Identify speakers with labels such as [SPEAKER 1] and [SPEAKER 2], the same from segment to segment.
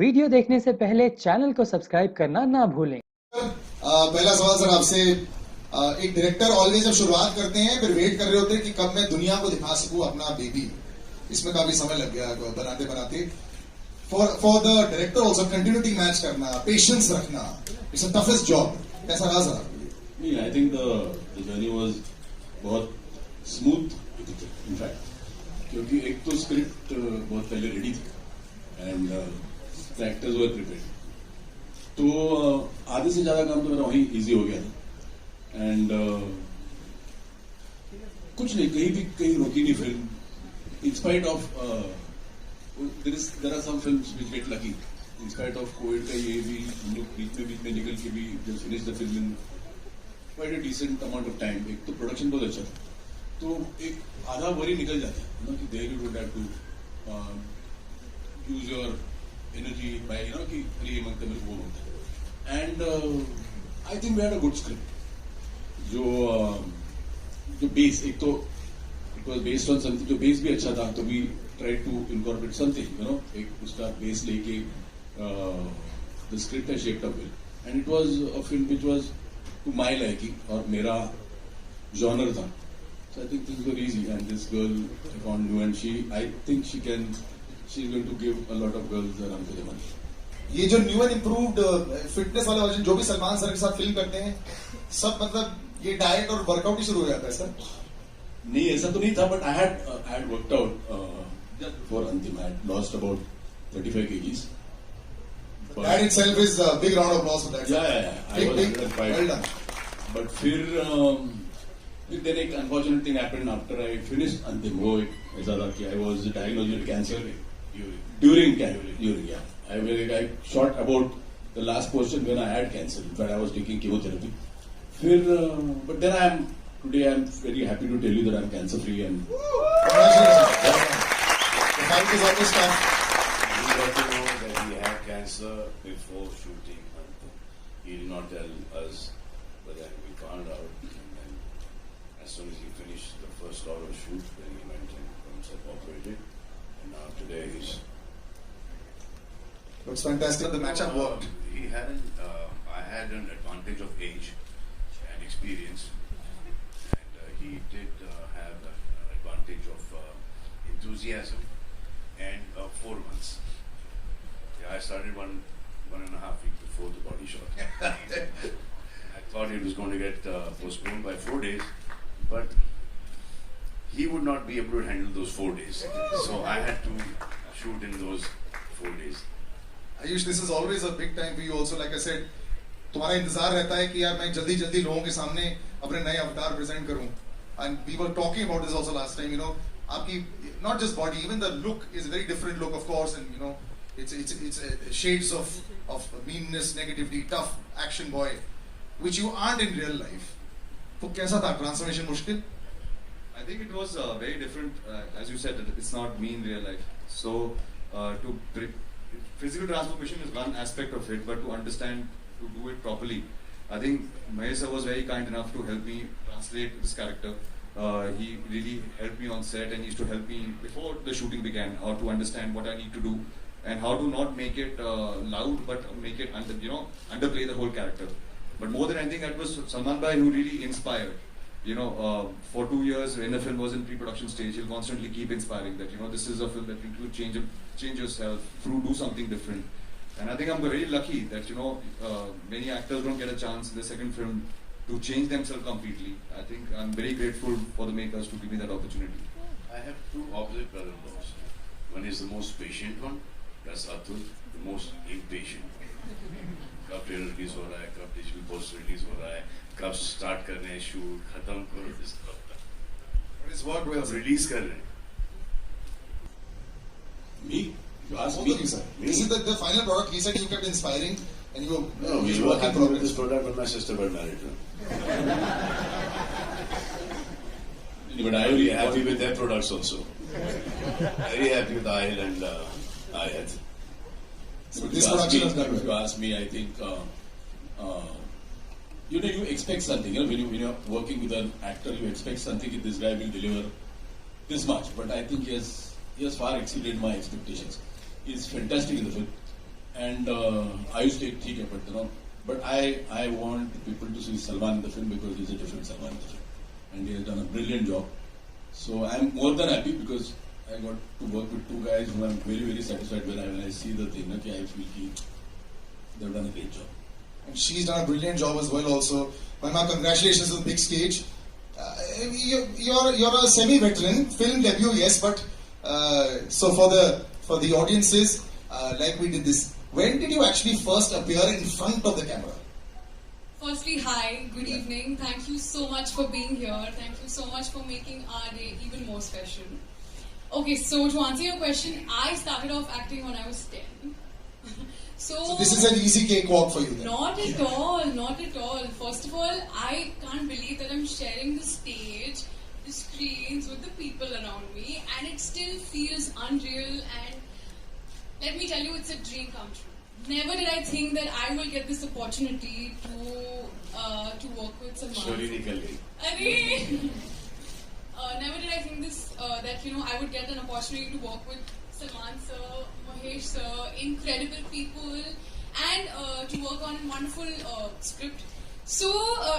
[SPEAKER 1] Video देखने से पहले चैनल को सब्सक्राइब करना ना भूलें।
[SPEAKER 2] पहला सवाल सर आपसे, एक डायरेक्टर ऑलवेज जब शुरुआत करते हैं फिर वेट कर रहे होते हैं कि कब मैं दुनिया को दिखा सकूं अपना बेबी। इसमें काफी समय लग गया बनाते बनाते। For the director also continuity match करना, पेशेंस रखना, इट्स अ टफेस्ट जॉब। कैसा रहा सर?
[SPEAKER 3] नहीं, I think the journey was बहुत स्मूथ इनफैक्ट, क्योंकि एक तो स्क्रिप्ट बहुत पहले रेडी थी and the actors were prepared, तो आधे से ज्यादा काम तो मेरा वहीं इजी हो गया था। एंड कुछ नहीं, कहीं रोकी नहीं film, in spite of there are some films which get lucky, in spite of Covid का ये भी हम लोग बीच में निकल के भी just finish the film in quite a decent amount of time. एक तो प्रोडक्शन बहुत अच्छा था, तो एक आधा वरी निकल जाता है कि there you don't have to use your energy by कि अरे ये मंगते मेरे बोर होता है। And I think we had a good script, जो बेस, एक तो it was based on something, जो बेस भी अच्छा था, तो we try to incorporate something एक उसका बेस लेके the script has shaped up well and it was a film which was to my liking और मेरा जॉनर था। So I think things were easy, and this girl I found new, and I think she's going to give a lot of girls a run for the money.
[SPEAKER 2] ये जो new and improved fitness वाला version जो भी Salman sir के साथ film करते हैं, सब मतलब ये डाइट और वर्कआउट ही शुरू हो जाता है सर?
[SPEAKER 3] नहीं, ऐसा तो नहीं था, but I had worked out just before अंतिम. I had lost about 35 kgs.
[SPEAKER 2] That itself is a big round of applause for that.
[SPEAKER 3] Yeah. I was 105.
[SPEAKER 2] Well done.
[SPEAKER 3] But फिर then एक unfortunate thing happened after I finished अंतिम. वो एक ऐसा था कि I was diagnosed with cancer during yeah. I shot about the last portion when I had cancer. In fact, I was taking chemotherapy. But then today I'm very happy to tell you that I'm cancer free and.
[SPEAKER 2] Congratulations. The fight is always tough.
[SPEAKER 4] We got to know that he had cancer before shooting. He did not tell us, but then we found out. And then, as soon as he finished the first lot of shoot, then he went and self-operated. And now today he's.
[SPEAKER 2] Looks fantastic. The matchup worked.
[SPEAKER 4] He hadn't. I had an advantage of age and experience, and he did have an advantage of enthusiasm and 4 months. Yeah, I started one and a half weeks before the body shot. I thought it was going to get postponed by 4 days, but he would not be able to handle those 4 days. So I had to shoot in those 4 days.
[SPEAKER 2] Ayush, this is always a big time for you also. Like I said, तुम्हारा इंतजार रहता है कि यार मैं जल्दी जल्दी लोगों के सामने अपने नए अवतार प्रेजेंट करूं. And we were talking about this also last time. आपकी not just body, even the look is a very different look, of course, and it's shades of meanness, negativity, tough action boy, which you aren't in real life. तो कैसा था transformation? मुश्किल?
[SPEAKER 5] I think it was very different. As you said, it's not me in real life. So physical transformation is one aspect of it, but to understand, to do it properly, I think Mahesh sir was very kind enough to help me translate this character. He really helped me on set and used to help me before the shooting began, how to understand what I need to do and how to not make it loud, but make it underplay the whole character. But more than anything, that was Salman bhai who really inspired. For 2 years when the film was in pre-production stage, he'll constantly keep inspiring that this is a film that you could change yourself, do something different. And I think I'm very lucky that many actors don't get a chance in the second film to change themselves completely. I think I'm very grateful for the makers to give me that opportunity.
[SPEAKER 4] I have 2 opposite brother-in-laws. One is the most patient one, that's Atul, the most impatient. कब trailer release हो रहा है, कब digital post release हो रहा है, कब start कर रहे हैं शूट, खत्म करो,
[SPEAKER 2] It's worked well.
[SPEAKER 4] कब रिलीज कर रहे हैं.
[SPEAKER 3] Me? You asked
[SPEAKER 2] Both
[SPEAKER 3] me?
[SPEAKER 2] of you, sir. This is the final product. He said you kept inspiring, and you
[SPEAKER 4] No, we
[SPEAKER 2] you
[SPEAKER 4] were
[SPEAKER 2] work in
[SPEAKER 4] happy with
[SPEAKER 2] progress.
[SPEAKER 4] this product when my sister got married.
[SPEAKER 3] But I
[SPEAKER 4] Very
[SPEAKER 3] really
[SPEAKER 4] happy with their products also. Very happy with Ahil and Ayat.
[SPEAKER 2] So this production has done
[SPEAKER 3] If you
[SPEAKER 2] well.
[SPEAKER 3] ask me, I think you expect something. When you're working with an actor, you expect something that this guy will deliver this much. But I think he has far exceeded my expectations. He's fantastic in the film, And I used to take ठीक है, but I want people to see Salman in the film because he's a different Salman in the film, and he has done a brilliant job. So I'm more than happy because I got to work with two guys who I'm very very satisfied when I see the thing. Okay, I feel they've done a great job.
[SPEAKER 2] And she's done a brilliant job as well also. Mahima, congratulations on the big stage. You're a semi-veteran, film debut, yes, but so for the audiences, like we did this, when did you actually first appear in front of the camera?
[SPEAKER 6] Firstly, hi, good evening. Thank you so much for being here. Thank you so much for making our day even more special. Okay, so to answer your question, I started off acting when I was 10. So
[SPEAKER 2] This is an easy cakewalk for you then.
[SPEAKER 6] Not at all, not at all. First of all, I can't believe that I'm sharing the stage, the screens with the people around me, and it still feels unreal. And let me tell you, it's a dream come true. Never did I think that I will get this opportunity to work with Salman.
[SPEAKER 4] Surely nikal gayi.
[SPEAKER 6] Never did I think this that I would get an opportunity to work with Salman sir, Mahesh sir, incredible people, and to work on a wonderful script. So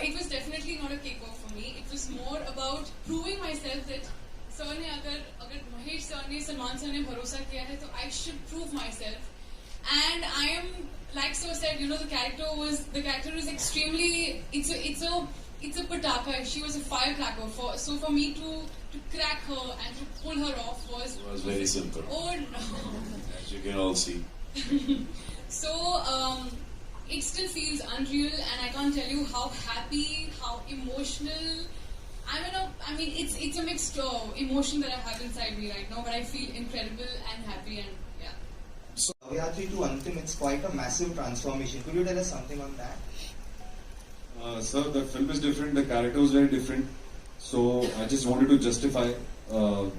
[SPEAKER 6] it was definitely not a cakewalk for me. It was more about proving myself that sir ne agar Mahesh sir ne, Salman sir ne bharosa kiya hai, so I should prove myself. And I am, like sir said, the character was extremely, it's a pataka. She was a firecracker. So for me to crack her and to pull her off was
[SPEAKER 4] very simple.
[SPEAKER 6] Oh no.
[SPEAKER 4] As you can all see.
[SPEAKER 6] So it still feels unreal, and I can't tell you how happy, how emotional. It's a mixed emotion that I have inside me right now, but I feel incredible and happy, and yeah.
[SPEAKER 7] So Navratri to Antim, it's quite a massive transformation. Could you tell us something on that?
[SPEAKER 5] Sir, the film is different, the character was very different, so I just wanted to justify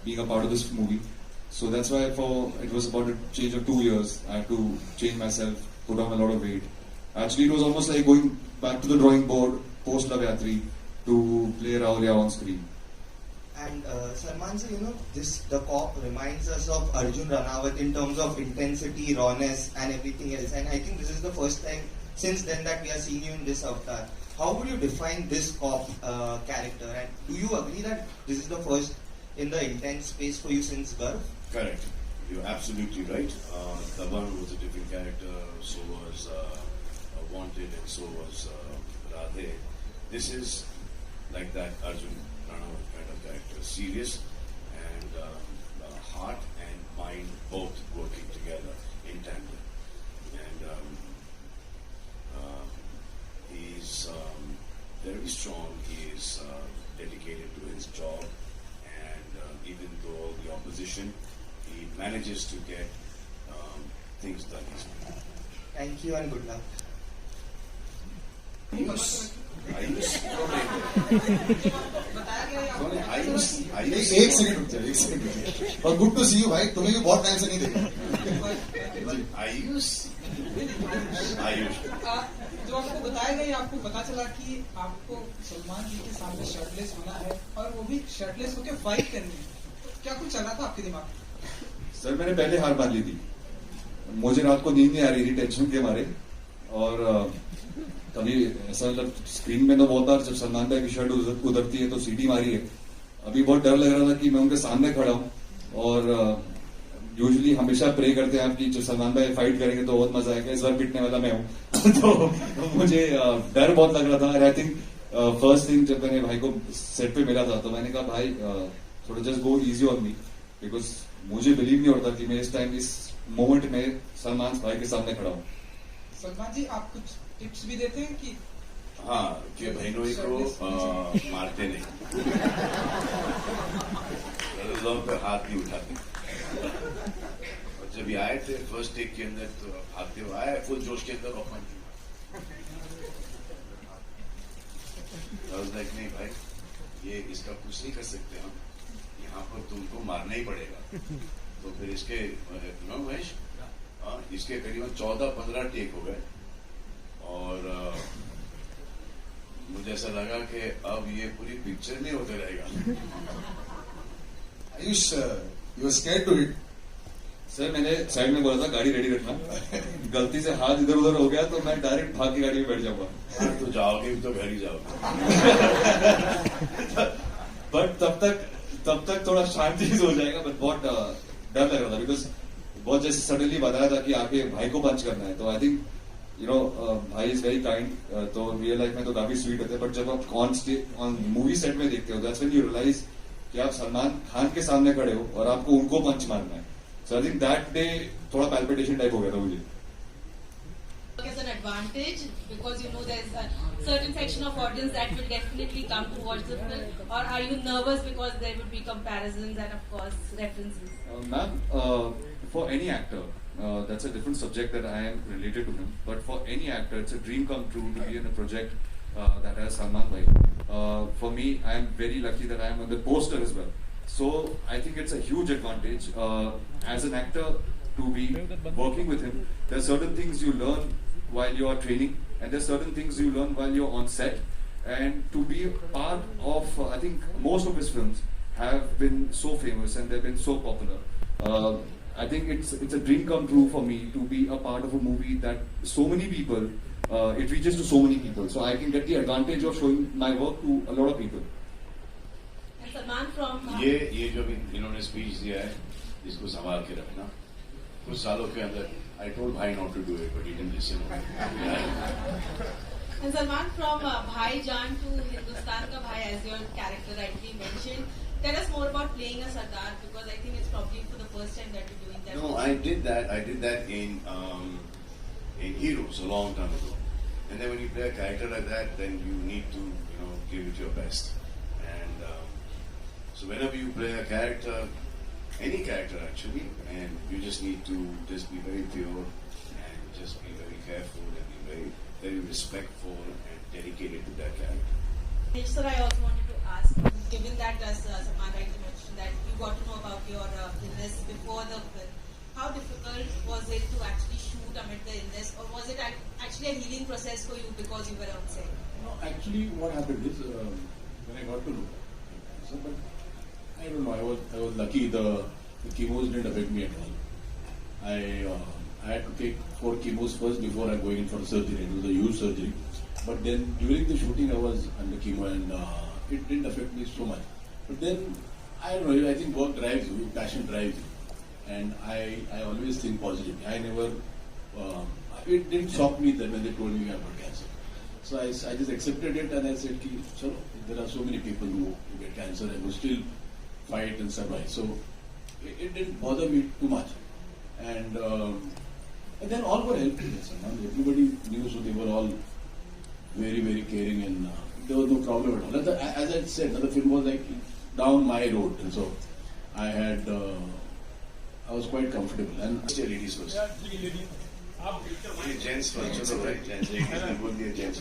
[SPEAKER 5] being a part of this movie. So that's why it was about a change of 2 years. I had to change myself, put on a lot of weight. Actually, it was almost like going back to the drawing board post Lavayatri to play Rahulia on screen.
[SPEAKER 7] And Salman sir, the cop reminds us of Arjun Ranawat in terms of intensity, rawness, and everything else. And I think this is the first time since then that we are seeing you in this avatar. How would you define this cop character? And do you agree that this is the first in the intense space for you since Garv?
[SPEAKER 4] Correct. You're absolutely right. Taban was a different character, so was Wanted, and so was Radhe. This is like that Arjun Ranawat kind of character. Serious and heart and mind both working together in tandem. And he's very strong. He is dedicated to his job, and even though all the opposition, he manages to get things done.
[SPEAKER 7] Thank you and good luck.
[SPEAKER 2] एक second रुक जाए और good to C you भाई, तुम्हें भी बहुत time से नहीं देखा।
[SPEAKER 4] आयुष
[SPEAKER 8] जो आपको बताया गया, आपको पता चला कि आपको सलमान जी के सामने शर्टलेस होना है और वो भी शर्टलेस होकर फाइट करनी है, क्या कुछ चला था आपके दिमाग में?
[SPEAKER 5] सर, मैंने पहले हार मान ली थी। मुझे रात को नींद नहीं आ रही थी टेंशन के मारे, और कभी ऐसा मतलब स्क्रीन में तो बहुत बार जब सलमान भाई की शर्ट उधरती है तो सीटी मारी है। अभी बहुत डर लग रहा था कि मैं उनके सामने खड़ा हूँ, और यूजुअली हमेशा प्रे करते हैं कि जब सलमान भाई फाइट करेंगे तो बहुत मजा आएगा, इस बार पिटने वाला मैं हूँ। तो मुझे डर बहुत लग रहा था। आई थिंक फर्स्ट थिंग जब मैंने भाई को सेट पे मिला था तो मैंने कहा भाई थोड़ा just go easy on me, because मुझे बिलीव नहीं होता कि मैं इस टाइम इस मोमेंट में सलमान भाई के सामने खड़ा हूँ।
[SPEAKER 8] सलमान जी, आप कुछ टिप्स भी देते हैं कि
[SPEAKER 4] हाँ, कि बहनों को मारते नहीं, लोगों पे हाथ नहीं उठाते। और जब ये आए थे फर्स्ट टेक के अंदर तो आते हुए आए फुल जोश के अंदर और लाइक नहीं भाई, ये इसका कुछ नहीं कर सकते हम, यहाँ पर तुमको मारना ही पड़ेगा। तो फिर इसके महेश इसके करीबन 14-15 टेक हो गए, और मुझे ऐसा लगा कि अब ये पूरी पिक्चर में होते रहेगा।
[SPEAKER 2] Ayush, you were scared to hit.
[SPEAKER 5] Sir मैंने साइड में बोला था गाड़ी रेडी रखना, गलती से हाथ इधर उधर हो गया तो मैं डायरेक्ट भाग के गाड़ी में बैठ जाऊंगा।
[SPEAKER 4] तो जाओगे भी तो घर ही जाओगे।
[SPEAKER 5] बट तब तक थोड़ा शांति से हो जाएगा, बट बहुत डर लग रहा था बिकॉज बहुत जैसे सडनली बताया था कि आके भाई को पंच करना है, तो आई थिंक भाई इज वेरी काइंड, तो रियल लाइफ में तो काफी स्वीट होते हैं, बट जब आप ऑन मूवी सेट में देखते हो दैट्स व्हेन यू रियलाइज कि आप सलमान खान के सामने खड़े हो और आपको उनको पंच मारना है। सो आई थिंक दैट डे थोड़ा पैल्पिटेशन टाइप हो गया था मुझे।
[SPEAKER 9] As an advantage because you know there's a certain section of audience that will definitely come to watch the film, or are you nervous because there will be comparisons and of course references?
[SPEAKER 5] Ma'am, for any actor, that's a different subject that I am related to him. But for any actor, it's a dream come true to be in a project that has Salman Bhai. For me, I am very lucky that I am on the poster as well. So I think it's a huge advantage as an actor to be working with him. There are certain things you learn while you are training, and there are certain things you learn while you're on set. And to be part of, I think most of his films have been so famous and they've been so popular. I think it's a dream come true for me to be a part of a movie that so many people, it reaches to so many people. So I can get the advantage of showing my work to a lot of people.
[SPEAKER 9] And Salman from
[SPEAKER 4] ये जो भी इन्होंने speech दिया है, इसको संभाल के रखना। कुछ सालों के अंदर I told Bhai not to do it, but he didn't listen.
[SPEAKER 9] And Salman from Bhaijan to Hindustan Ka Bhai, as your character rightly mentioned. Tell us more about playing a Sardar, because I think it's probably for the first time that you're doing that.
[SPEAKER 4] No, I did that in Heroes a long time ago. And then when you play a character like that, then you need to give it your best. And so whenever you play a character, any character actually, and you just need to just be very pure and just be very careful and be very, very respectful and dedicated to that character.
[SPEAKER 9] Sir, I also wanted to ask, given that as Salman rightly mentioned that you got to know about your illness before the film, how difficult was it to actually shoot amid the illness, or was it actually a healing process for you because you were on set?
[SPEAKER 3] No, actually, what happened is when I got to know, but I don't know. I was lucky. The chemos didn't affect me at all. I had to take 4 chemos first before I going in for surgery. It was a huge surgery. But then during the shooting, I was under chemo and it didn't affect me so much. But then I don't know. I think work drives you, passion drives you, and I always think positively. I never. It didn't shock me that when they told me I got cancer. So I just accepted it and I said, "Chalo, there are so many people who get cancer and who still fight and survive." So it didn't bother me too much, and then all were helping us. Everybody knew, so they were all very, very caring, and there was no problem at all. As I said, the film was like down my road, and so I was quite comfortable. And
[SPEAKER 4] Ladies first. Gents first, चलो भाई, gents ladies ने बोल दिया gents.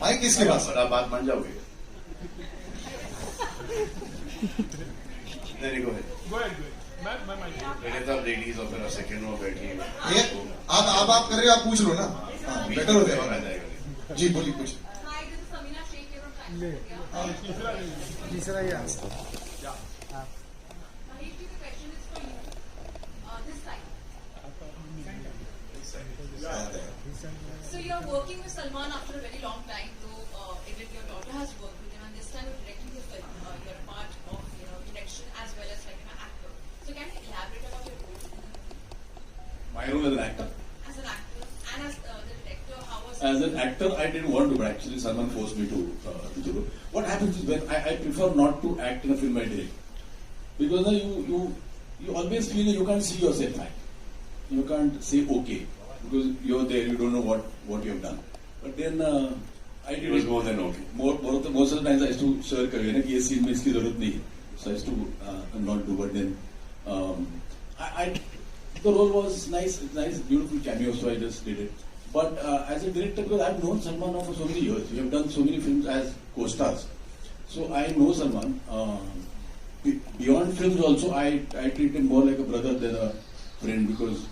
[SPEAKER 2] Mic किसके पास?
[SPEAKER 4] आप बात मान जाओगे? नहीं, go ahead. पहले तो आप लेडीज और फिर सेकंड रो बैठी हैं।
[SPEAKER 2] ये आप कर रहे हो, आप पूछ लो ना, बेटर हो जाएगा। जी बोलिए कुछ।
[SPEAKER 6] Hi, this is Samina Sheikh here from Times India.
[SPEAKER 1] तीसरा ही answer.
[SPEAKER 6] Mahesh, the question is for you. This side. So you're working with Salman after a very long time, though even your daughter has worked with him, and this time you're directing the film. You're a part of direction as well as like an actor. So can you elaborate about your role?
[SPEAKER 3] my role as an actor.
[SPEAKER 6] As an actor and as the director, how was
[SPEAKER 3] As an actor, I didn't want to, but actually Salman forced me to do the role. What happens is when I prefer not to act in a film I direct, because you always feel that you can't see yourself act. You can't say okay because you're there, you don't know what you have done. But then I did
[SPEAKER 4] It was more than okay.
[SPEAKER 3] Most of the times I used to share career that this scene में इसकी जरूरत नहीं है. So I used to not do. But then the role was nice, beautiful cameo. So I just did it. But as a director, because I've known Salman now for so many years, we have done so many films as co-stars. So I know Salman. Beyond films also, I treat him more like a brother than a friend because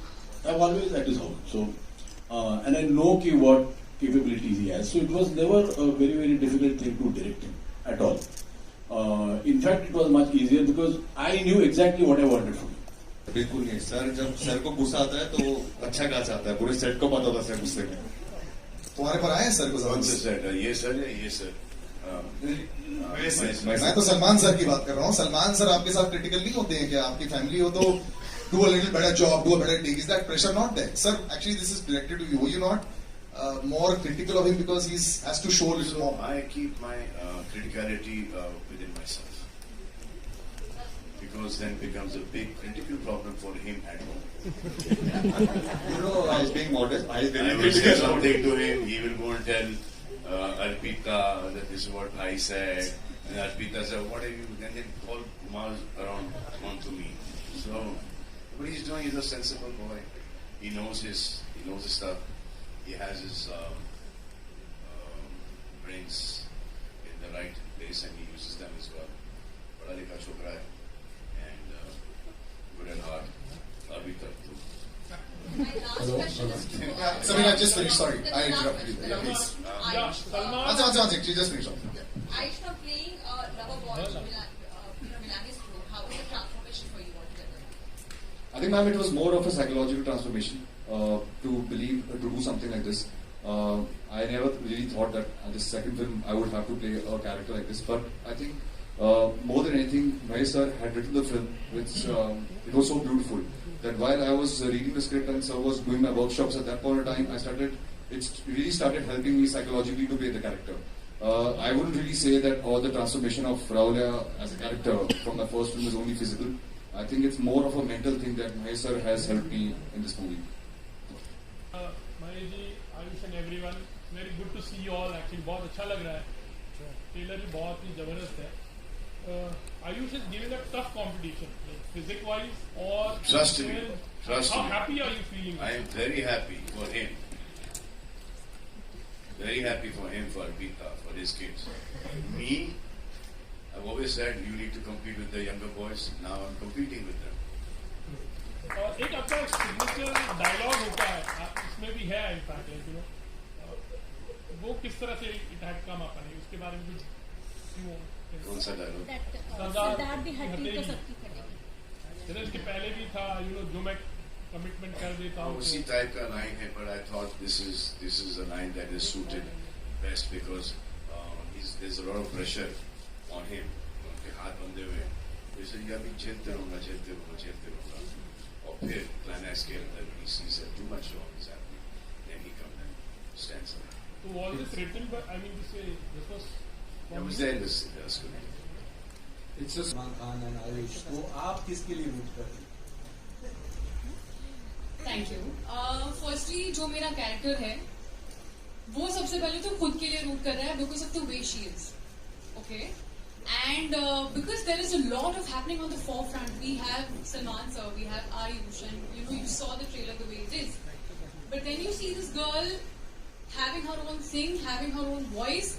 [SPEAKER 3] I'm always at his house. So and I know what capabilities he has. So it was never a very, very difficult thing to direct him at all. In fact, it was much easier because I knew exactly what I wanted from him.
[SPEAKER 5] बिल्कुल नहीं sir, जब sir को गुस्सा आता है तो अच्छा गाचा आता है, पूरे सेट को पता होता है सर गुस्से में।
[SPEAKER 2] तुम्हारे पर आए हैं सर को
[SPEAKER 4] कौन
[SPEAKER 2] जबरदस्त?
[SPEAKER 4] से सेट है? ये सर है, ये सर।
[SPEAKER 2] मैं तो सलमान सर की बात कर रहा हूँ। सलमान सर आपके साथ क्रिटिकल नहीं होते हैं कि आपकी फैमिली हो तो do a little better job, do a better take? Is that pressure not there? Sir, actually this is directed to you. Are you not more critical of him because he has to show a little more?
[SPEAKER 4] I keep my criticality within myself. Because then becomes a big critical problem for him at home.
[SPEAKER 5] I was being modest. I
[SPEAKER 4] will say something to him, he will go and tell Arpita that this is what I said. And Arpita said, what are you? And then call Kumar around onto me. So, what he's doing is a sensible boy. He knows his stuff. He has his brains in the right place and he uses them as well. Bada likha chokra hai and good at heart. Abhi tak to.
[SPEAKER 6] My last question is to
[SPEAKER 2] Samina, just finish. Sorry, I interrupted you. Yeah, please. One sec. She just finished off. Yeah.
[SPEAKER 6] Aishna playing a lover boy, Milani's role. How was the transformation for you altogether?
[SPEAKER 5] I think, ma'am, it was more of a psychological transformation to do something like this. I never really thought that this second film I would have to play a character like this. But I think more than anything, Mahesh sir had written the film, which it was so beautiful that while I was reading the script and sir was doing my workshops at that point in time, it really started helping me psychologically to play the character. I wouldn't really say that the transformation of Raulia as a character from the first film is only physical. I think it's more of a mental thing that Mahesh sir has helped me in this movie.
[SPEAKER 10] Mahesh ji, Ayush and everyone, very good to see you all. Actually, बहुत अच्छा लग रहा है. Trailer भी बहुत ही जबरदस्त है. Ayush is giving a tough competition, like physics wise or.
[SPEAKER 4] Trust me.
[SPEAKER 10] How happy are you feeling?
[SPEAKER 4] I am very happy for him. Very happy for him, for Arpita, for his kids. Me, I've always said you need to compete with the younger boys. Now I'm competing with them.
[SPEAKER 10] एक आपका signature dialogue होता है, इसमें भी है in fact, you know, वो किस तरह से अटैक काम आता है, उसके बारे में कुछ क्यों?
[SPEAKER 4] कौन सा डायलॉग?
[SPEAKER 10] सरदार भी हड्डी तो सबकी फटेगी. इसके पहले भी था, यू नो, जो मैं कमिटमेंट कर देता हूँ.
[SPEAKER 4] उसी टाइप का लाइन है, but I thought this is a line that is suited best because there's a lot of pressure on him. उनके हाथ बंधे हुए, जैसे ये अभी झेलते रहूँगा. और फिर क्लाइमैक्स के अंदर he sees that too much wrong is happening, then he comes and stands up.
[SPEAKER 10] So was this written by? I mean, this was.
[SPEAKER 4] I was there in the script.
[SPEAKER 11] It's just Salman Khan and Ayush. तो आप किसके लिए root कर रहे हैं?
[SPEAKER 6] Thank you. Firstly जो मेरा character है वो सबसे पहले तो खुद के लिए रूट कर रहा है because of the way she is. Okay. And because there is a lot of happening on the forefront, we have Salman sir, we have Ayush, and you saw the trailer the way it is. But then you see this girl having her own thing, having her own voice,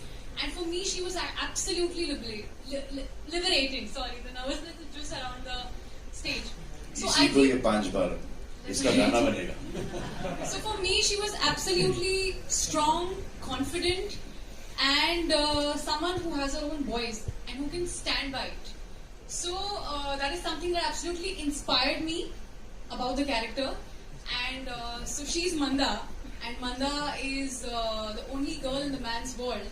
[SPEAKER 6] and for me she was absolutely liberating. Sorry, the nervousness is just around the stage. So I think
[SPEAKER 4] ये 5 बार इसका गाना बनेगा.
[SPEAKER 6] So for me she was absolutely strong, confident, and someone who has her own voice and who can stand by it. So that is something that absolutely inspired me about the character. And so she's Manda, and Manda is the only girl in the man's world,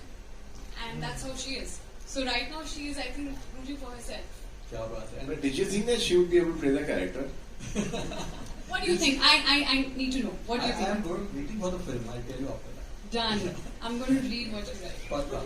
[SPEAKER 6] and that's how she is. So right now she is, I think, rooting for herself.
[SPEAKER 11] क्या बात है?
[SPEAKER 4] But did you think that she would be able to play the character?
[SPEAKER 6] What do you think? I need to know. What do you think?
[SPEAKER 11] I am waiting for the film. I'll tell you after that.
[SPEAKER 6] Done. I'm going to read what you write.
[SPEAKER 11] पक्का.